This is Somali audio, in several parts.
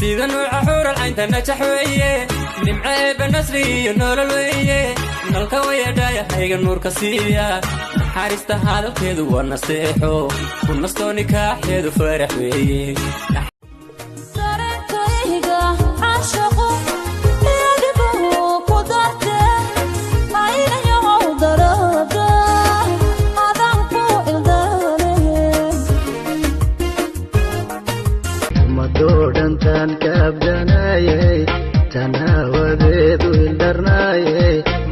سيدا وعحور العين تنجح ويه نمعي بالنسري النور الويه نلقوية دايا حيق النور كسية حارست هذا الكيدو والنصيحو والنصو نكاح يدو فرح ويه tan kabdanaye tanawadeedu ildarnaye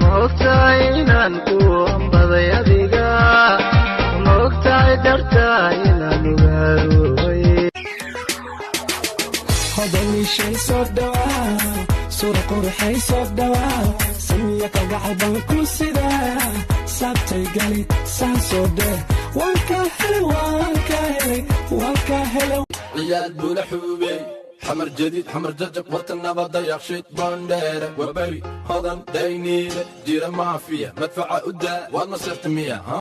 moogtahay inaan ku ambaday adiga moogtahay dartaa inaan ugaarubay hodani shay soo dhawaa suura qurxay soo dhawaa samiya ka gacaban ku sidaa saabtay gali saan soo dheh wanka hele ciyaad bula xuubey حمر جديد حمر ججب وطننا بضيع شيط بانديرة وبري هضن دينيلة جيرة مافيا مدفعة قداء والله صرت مية ها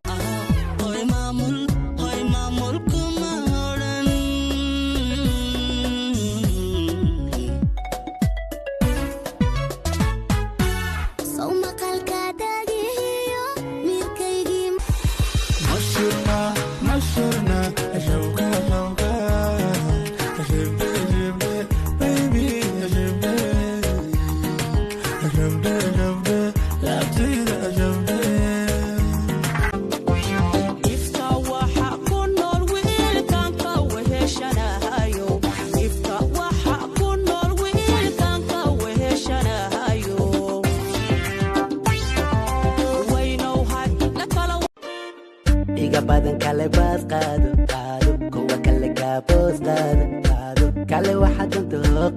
badan kale baad qaado kuwa kale gaaboos qaado kale waxaad dantoo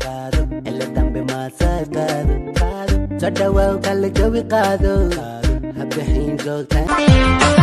qaado ila dambe maasaad qaado soo dhawaaw kale jawi qaado habixin joogtaan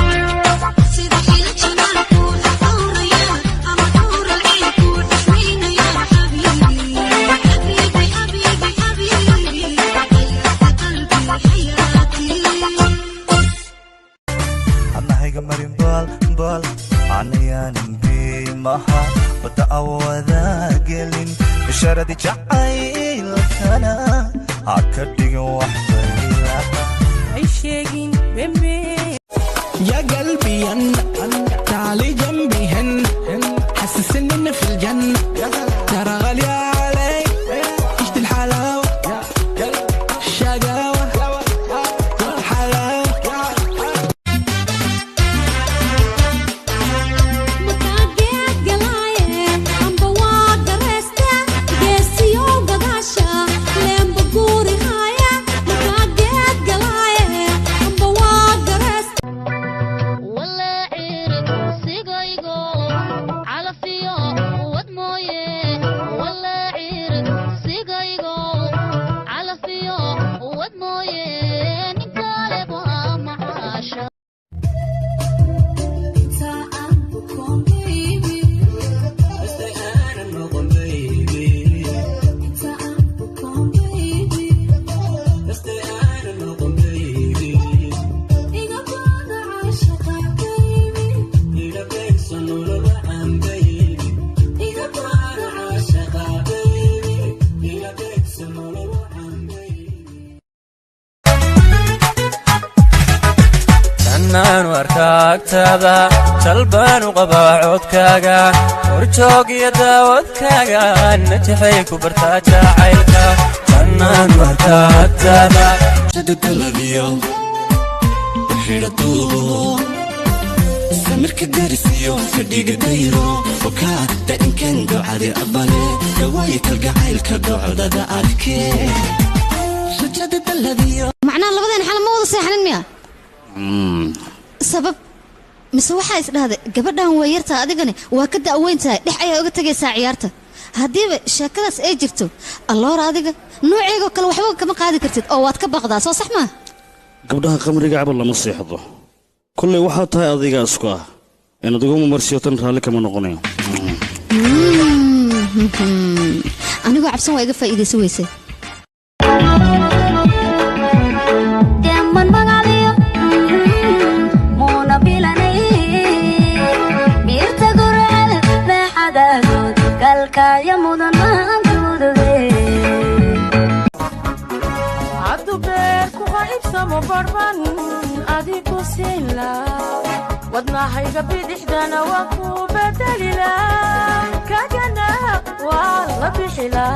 شردي جعيل كنا عكدي وحدي عيشين بمبي يا قلبي تعالي جنبي هن حسسني إن في الجنة ترى غالية علي عشت الحلاوة الشقاوة والحلاوة نان واركاكتادا شلبان وقباعودكاغا ورجوق يداودكاغا نجحي كبرتا جاعيلكا نان واركاكتادا شدد الابيو حيرتو سمرك الدرسيو فديق ديرو وكا دا إن كان دعادي أبالي دوايك القعيلك دعودا دا أركي شدد الابيو معناه لبدين حالا ما وضع سيحن المياه sabab mise waxa isdhaahday gabadhan weeyarta adigani waa ka daaweyntaa dhex ay uga tagaysaa ciyaarta hadiiba sheekadaas ay jirto alloor adiga nooceego kale waxba kama qaadi kartid oo waad ka baqdaa soo sax ma gabdhaha qamriga cabal lama seexdo kulli waxa tahay adiga isku ah in adigu marsiyo tan raali kama noqonayo anigu cabsan waa iga faa'iideysan weysay kalkaya mudanaan dudude haddu beer ku qaybsamo barban adigu siinla wadnahayga bidixdana waa ku bedelila kagana waa la bixila